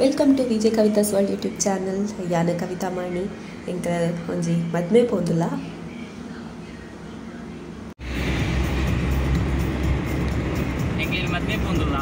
Welcome to Vijay Kavitha's world YouTube channel. ಯಾನ ಕವಿತಾ ಮಾಣಿ ಎಂಕ ಒಂಜಿ ಮದ್ಮೆ ಪೋಂದುಲ್ಲ. ಮದ್ಮೆ ಪೋಂದುಲ್ಲ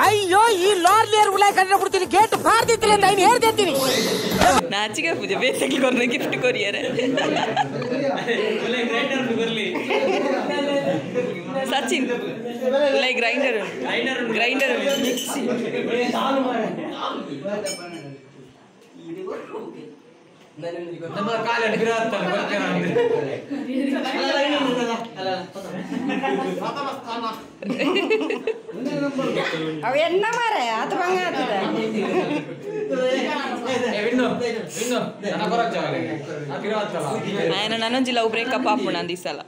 ಅಯ್ಯೋ ಈ ಲಾರ್ಲಿಯರ್ ಉಲಾಯ್ ಕಂಡು ಬಿಡ್ತೀನಿ ಗೇಟ್ ಬಾರ್ದಿತ್ತಿಲ್ಲ ಅಂತ ಇನ್ನು ಹೇಳ್ತೀನಿ ನಾಚಿಕೆ ಪೂಜೆ ಬೇಸಿಗೆ ಕೊರ್ನ ಗಿಫ್ಟ್ ಕೊರಿಯರೆ ಸಚಿನ್ ಉಲಾಯ್ ಗ್ರೈಂಡರ್ ಮಿಕ್ಸಿ ಅವ ಎನ್ನ ಮಾರೆ ಅದು ಬಂಗ ఆయన నన్నుంచి లవ్ బ్రేకప్ ఆపుడు అంది సల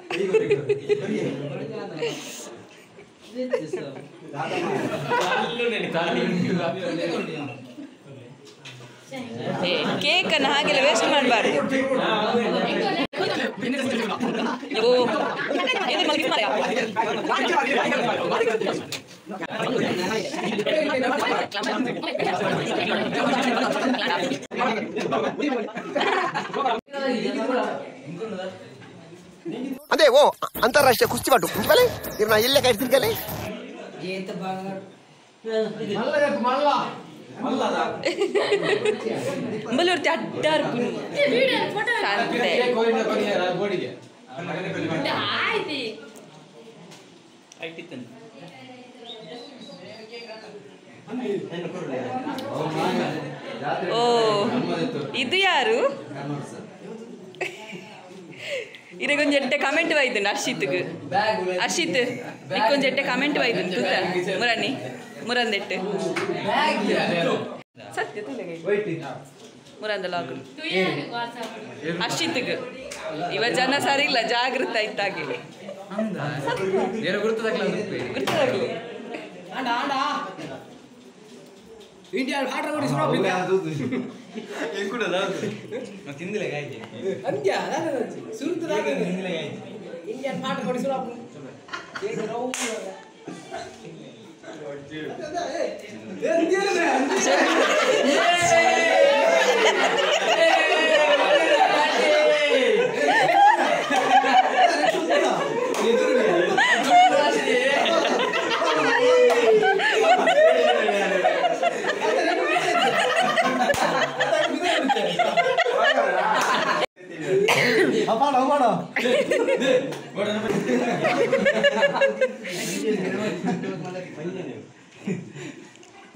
ಕೇಕ್ ಅನ್ನು ಹಾಗೆಲ್ಲ ವೇಸ್ಟ್ ಮಾಡಬಾರ್ದು. ಅದೇ ಓ ಅಂತಾರಾಷ್ಟ್ರೀಯ ಕುಸ್ತಿ ಪಟು ಮುಂಚೆ ನಾ ಎಲ್ಲೇ ಕಾಯ್ತೀನಿ ಕಲೆ ಒಂಬಲ್ಲೂರ್ತಿ ಅಡ್ಡಾರು ಓ ಇದು ಯಾರು ಇದಕ್ಕೊಂದು ಎಟ್ಟೆ ಕಮೆಂಟ್ ಬೈದುಂಡು ಅರ್ಷಿತ್ ಇದಕ್ಕೊಂದು ಎಟ್ಟೆ ಕಮೆಂಟ್ ಬೈದುಂಡು ತೂತ ಮುರಣ್ಣಿ ಮುರಂದೆಟ್ಟು ಸತ್ಯ ಮುರಂದ ಲಾಗ್ ಅರ್ಷಿತ್ಗೆ ಇವ ಜನ ಸರಿ ಇಲ್ಲ ಜಾಗೃತ ಇತ್ತಾಗಿ ಗುರ್ತದಾಗ್ಲಿ ಇಂಡಿಯಾ ಹಾಟ ನೋಡಿ ಸುರಾಪ್ ತಿಂದಿಲ್ಲ ಗಾಯ್ಗೆ ಅಂತ್ಯ ಸುರುತ್ತದಾಗ ಇಂಡಿಯನ್ ಹಾಟ ನೋಡಿ ಸುರಾಪ್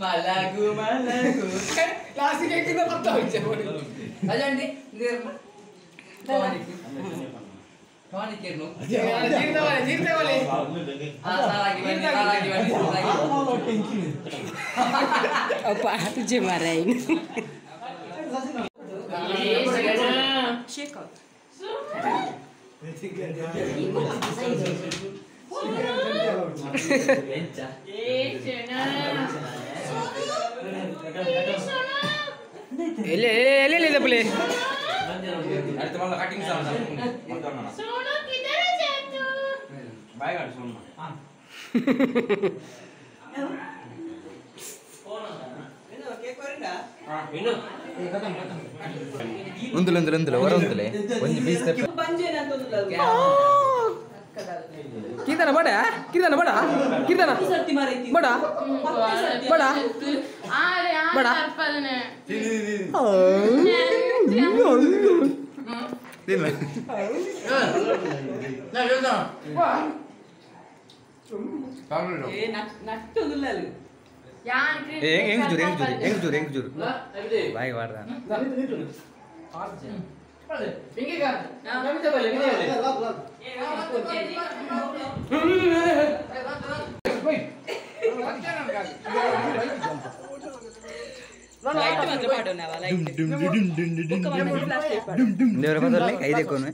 ಮಲಗು ಮಲಗು ಲಾಸ್ಟಿಗೆ ಹೇಗಿಂದ ಬರ್ತಾ ಹೋಯ್ತು ಅಜಂಡಿ तुझे मारा है ले ले ले ले बोले அடுத்த வாரம் கட்டிங் சாப்பிடா மொத்தம் सोनू किधर है जा तू ಬಾಯ್ ಗಾಡಿ ಸೋನು ಒಂದುಲೆ ಹೊರ ಒಂದುಲೆ ಒಂದು ಬೀಸ್ कीर्तन बड़ा कीर्तन बड़ा कीर्तन बड़ा बड़ा बड़ा ಹೆಂಗ್ ಜೂರು ಬಾಯಿ ಮಾಡ್ದ ದೇವರ ಬದಲೇ ಐದೇ ಕೋನು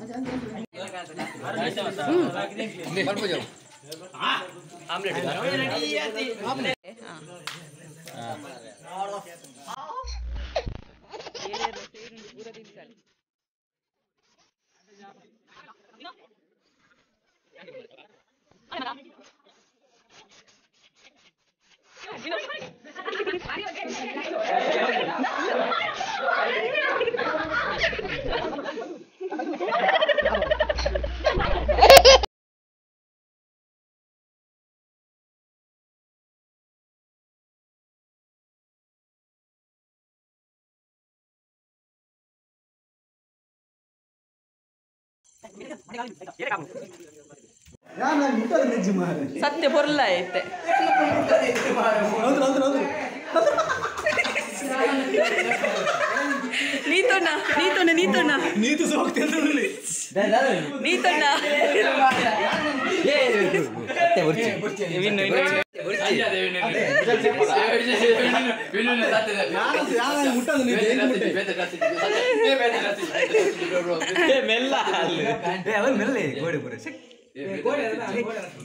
ಸತ್ಯ ಬರಲ್ಲ ಐತೆ ನೀತೋಣ ನೀತೋಣ ನೀತೋಣ ನೀತು ಸೋಗ್ತಿಲ್ಲ ನೀತೋಣ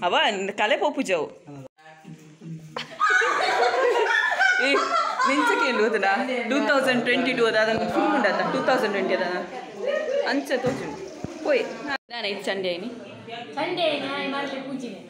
ಅವ ಕಲೆ ಪೋಪುಜವು ಮಿಂಚಕೇನು ಓದನ 2022 ಅದ ಅದನ್ನು ಫುಲ್ ಉಂಡದ 2020 ಅದ ಅಂಚ ತೋಚು ಪೋಯ್ ನಾನು ಇದು ಸಂಡೇ ಐನಿ संडे ना मारले पूजी ने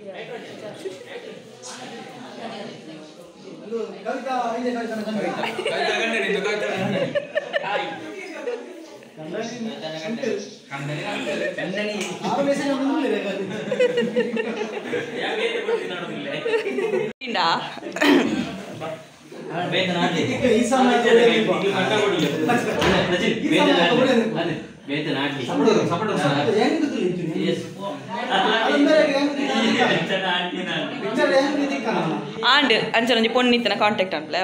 ಆಂಡ್ ಅಂಚನೊಂಜಿ ಪೊಣ್ಣಿತ್ತನ ಕಾಂಟ್ಯಾಕ್ಟ್ ಅನ್ಪ್ಲೆ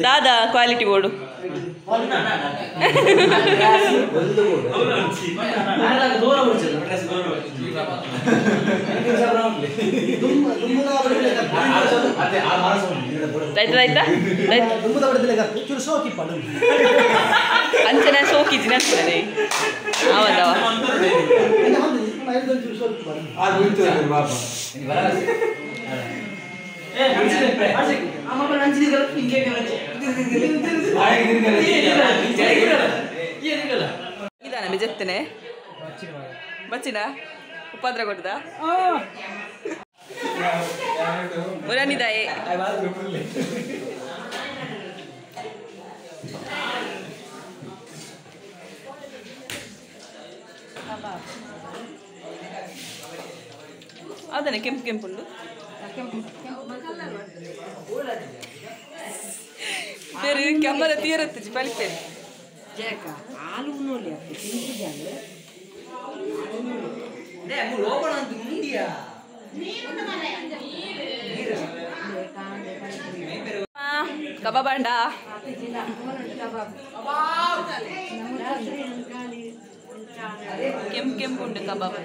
ದಾದಾ ಕ್ವಾಲಿಟಿ ಬೋರ್ಡು ಆಯ್ತಾ ಅಂಚನ ಸೋಕಿಜಿನ ಅನ್ಕೊಂಡೆ ಹೌದವ ಇದಾನ ಬಿಜೆತ್ತನೆ ಬಚ್ಚಿನ ಉಪದ್ರ ಕೊಟ್ಟದ ಮುರನಿದಾಯೆ ಅದನ್ನ ಕೆಂಪು ಕೆಂಪುಂಡು ಬೇರೆ ಕೆಮ್ಮದ ತೀರತ್ತು ಪಲಿಪೇರಿ ಹಾಲು ಉಣ್ಣೋಲಿ ತಿಂತಿದ್ದೆ ಕಬಾಬ್ ಅಂಡ ಕೆಂಪು ಉಂಟು ಕಬಾಬ್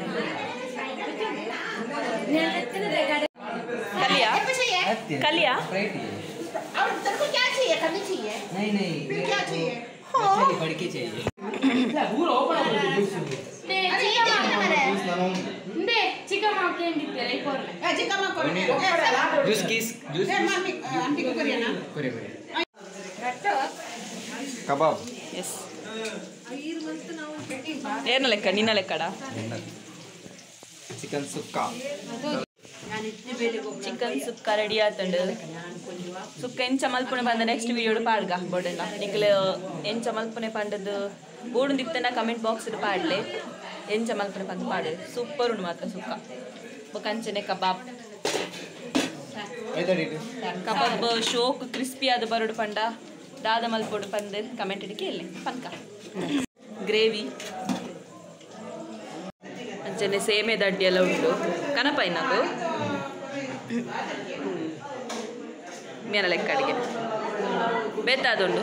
ಕಲಿಯಾ ಕಲಿಯಾ ಕಬಾಬ್ ಎಸ್ ಏನ ಲೆಕ್ಕ ನಿನ್ನ ಲೆಕ್ಕಡ ಚಿಕನ್ ಸುಕ್ಕ ಚಿಕನ್ ಸುಕ್ಕ ರೆಡಿ ಆತಂಡು ಸುಕ್ಕ ಎಂಚ ಮಲ್ಪುಣೆ ಬಂದ ನೆಕ್ಸ್ಟ್ ವಿಡಿಯೋಡು ಪಾಡ್ಗ ಬೋಡಲ್ಲ ನಿಕ್ಲೆ ಎಂಚ ಮಲ್ಪುಣೆ ಪಂಡದು ಬೋಡುಂದಿತ್ತನ ಕಮೆಂಟ್ ಬಾಕ್ಸ್ ಪಾಡ್ಲೆ ಎಂಚ ಮಲ್ಪುಣೆ ಪಂದು ಪಾಡು ಸೂಪರ್ ಉಂಡು ಮಾತ್ರ ಸುಕ್ಕ ಕಂಚನೆ ಕಬಾಬ್ ಕಬಾಬ್ ಶೋಕ್ ಕ್ರಿಸ್ಪಿ ಆದ ಬರೋಡು ಪಂಡ ದಾದ ಮಲ್ಪೋಡು ಪಂದು ಕಮೆಂಟ್ ಇಡಿಕೆ ಇಲ್ಲಿ ಪಂಕ ಗ್ರೇವಿ ಅಂಚನೆ ಸೇಮೆ ದಡ್ಡಿ ಎಲ್ಲ ಉಂಟು ಕನಪ ಇನ್ನದು ಮೇನ ಲೆಕ್ಕ ಅಡಿಗೆ ಬೆತ್ತಾದುಂಡು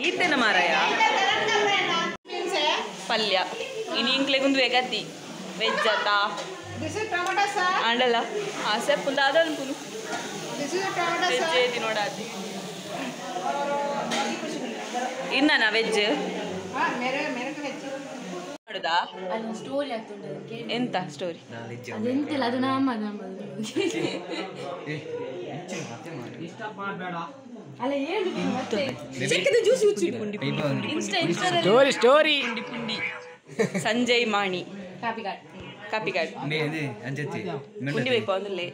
ಈತೇನ ಮಾರಾಯ ಪಲ್ಯ ಇನ್ನು ಇಂಕ್ಲೆಗೊಂದು ವೆಗತಿ ವೆಜ್ ಆತ ಅಂಡಲ್ಲ ಆಸೆ ಪುಲ್ಲ ಅದನ್ಪುನು ವೆಜ್ ಏತಿ ನೋಡಾತಿ ಇನ್ನನಾ ವೆಜ್ ಮಾಡುದಾ ಸ್ಟೋರಿ ಆಗ್ತುಂಟು ಎಂತ ಸ್ಟೋರಿ ಅದೆಂತಿಲ್ಲ ಅದು ನಮ್ಮದು ಅಲ್ಲ ಏನು ಸ್ಟೋರಿ ಪುಂಡಿ ಸಂಜಯ್ ಮಾಣಿ ಕಾಪಿಗಾಡ್ ಪುಂಡಿ ಬೇಕು ಅಂದ್ರೆ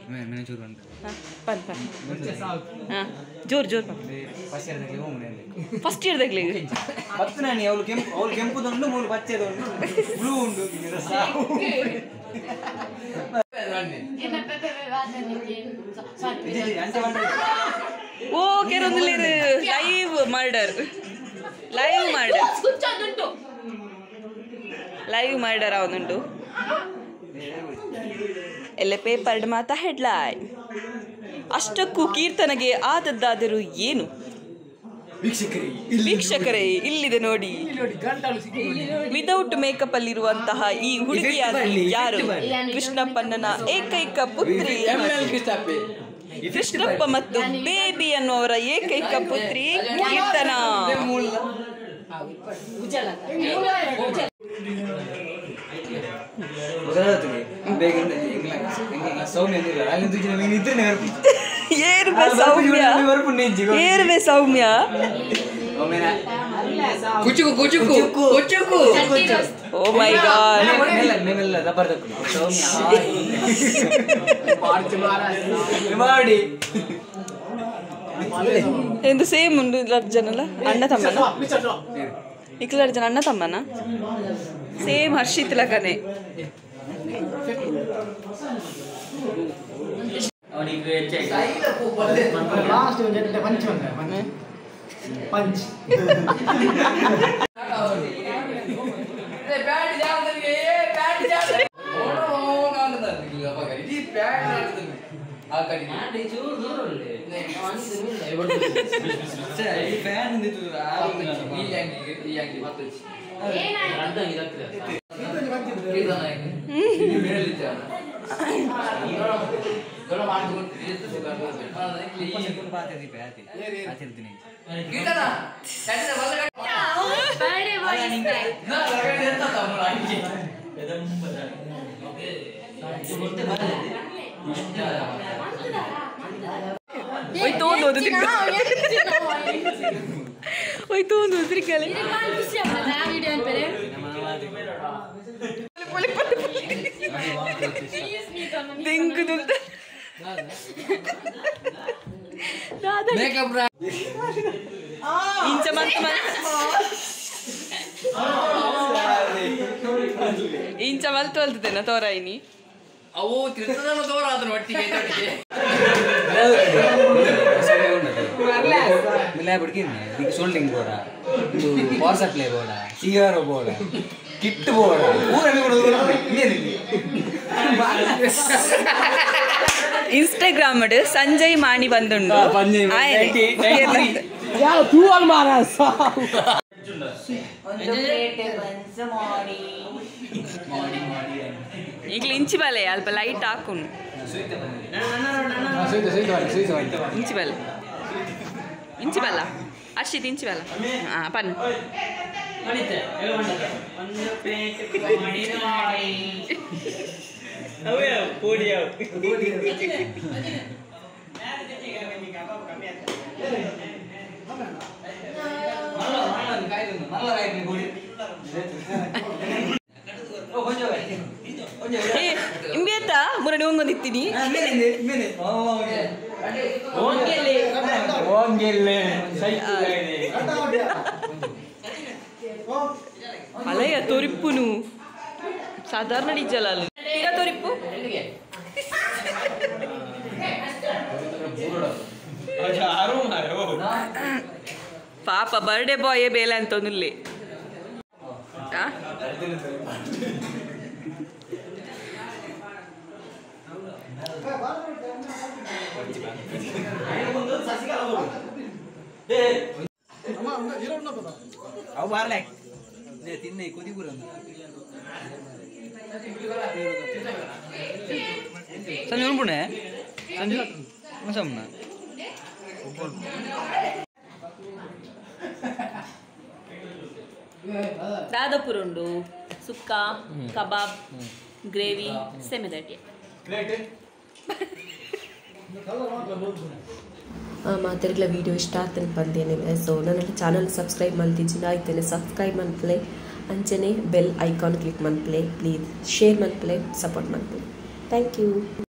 ಪನ್ ಪನ್ ಹಾಂ ಜೋರು ಜೋರು ಫಸ್ಟ್ ಇಯರ್ದಾಗ್ಲಿ ಅವಳು ಕೆಂಪುದುಂಡು ಮೂರು ಪಚ್ಚೆದುಂಡು ಬ್ಲೂ ಉಂಡು ಓ ಕೆರೊಂದು ಲೈವ್ ಮರ್ಡರ್ ಅವನುಂಟು ಎಲ್ಲ ಪೇಪರ್ಡ್ ಮಾತಾ ಹೆಡ್ಲೈನ್ ಅಷ್ಟಕ್ಕೂ ಕೀರ್ತನೆಗೆ ಆದದ್ದಾದರೂ ಏನು ವೀಕ್ಷಕರೇ ಇಲ್ಲಿದೆ ನೋಡಿ ವಿದೌಟ್ ಮೇಕಪ್ ಅಲ್ಲಿರುವಂತಹ ಈ ಹುಡುಗಿಯಾಗಿ ಯಾರು ಕೃಷ್ಣಪ್ಪನ ಏಕೈಕ ಪುತ್ರಿ ಕೃಷ್ಣಪ್ಪ ಮತ್ತು ಬೇಬಿ ಅನ್ನುವರ ಏಕೈಕ ಪುತ್ರಿ ಕೀರ್ತನ ಏರ್ವೆ ಸೌಮ್ಯ ಓ ಮೈ ಗಾಡ್ ಎಂದು ಸೇಮ್ ಉಂಡು ಅರ್ಜನಲ್ಲ ಅಣ್ಣ ತಮ್ಮನ ಇಕ್ಲ ಅರ್ಜನ ಅಣ್ಣ ತಮ್ಮನ ಸೇಮ್ ಹರ್ಷಿತ್ ಲಗನೆ ಇಂಚ ಮಲ್ತು ಅಲ್ತದೇನ ತೋರಾಯಿನಿ ಅವು ತಿರ್ತದಲ್ಲ ತೋರ ಅದನ್ನ ಒಟ್ಟಿಗೆ ಇಲ್ಲ ಬಿಡ್ತೀನಿ ಈಗ ಸೋಲ್ಡಿಂಗ್ ಬೋಡ ಇದು ಪವರ್ ಸಪ್ಲೈ ಬೋಡ ಸಿಗಾರೋ ಬೋಡ ಕಿಟ್ ಬೋಡ ಇನ್ಸ್ಟಾಗ್ರಾಮ್ ಸಂಜಯ್ ಮಾಣಿ ಬಂದುಂಡು ಈಗ ಇಂಚಿ ಬಲೆ ಅಲ್ಪ ಲೈಟ್ ಹಾಕುನು ಇಂಚಿ ಬಲ್ಲ ಅರ್ಷಿತ್ ಇಂಚಿ ಬಲ್ಲ ಪನ್ ಇಂಬೇತ ಮುರಡಿ ಒಂಗೊಂದಿತ್ತೀನಿ ಅಲಯ್ಯ ತೋರಿಪ್ಪುನು ಸಾಧಾರಣ ಡಿಜಲ್ ಅಲ್ಲ ಈಗ ತೋರಿಪ್ಪು ಪಾಪ ಬರ್ಡೇ ಬಾಯೇ ಬೇಲೆ ಅಂತಂದಿಲ್ಲಿ ಅವು ಬಾರ್ಲೆ ತಿನ್ನೆ ಕುದಿಪುರ ಸಂಜೆ ಉಳ್ಪುಣೆ ಸಂಜೆ ಮಸಮ್ನ ದಾದಾಪುರ ಉಂಡು ಸುಕ್ಕ ಕಬಾಬ್ ಗ್ರೇವಿ ಸೆಮೆದಟ್ಟಿ ಮಾತಿರ್ಗಲ ವೀಡಿಯೋ ಇಷ್ಟ ಆಗ್ತಾನೆ ಬಂದೇನೆ ಸೊ ನನ್ನ ಚಾನಲ್ ಸಬ್ಸ್ಕ್ರೈಬ್ ಮಾಡ್ತಿದ್ದೀನಿ ಆಯ್ತೇನೆ ಸಬ್ಸ್ಕ್ರೈಬ್ ಮನ್ಪ್ಲೆ ಅಂಚನೆ ಬೆಲ್ ಐಕಾನ್ ಕ್ಲಿಕ್ ಮನ್ಪ್ಲೆ ಪ್ಲೀಸ್ ಶೇರ್ ಮನ್ಪ್ಲೆ ಸಪೋರ್ಟ್ ಮನ್ಪ್ಲೆ ಥ್ಯಾಂಕ್ ಯು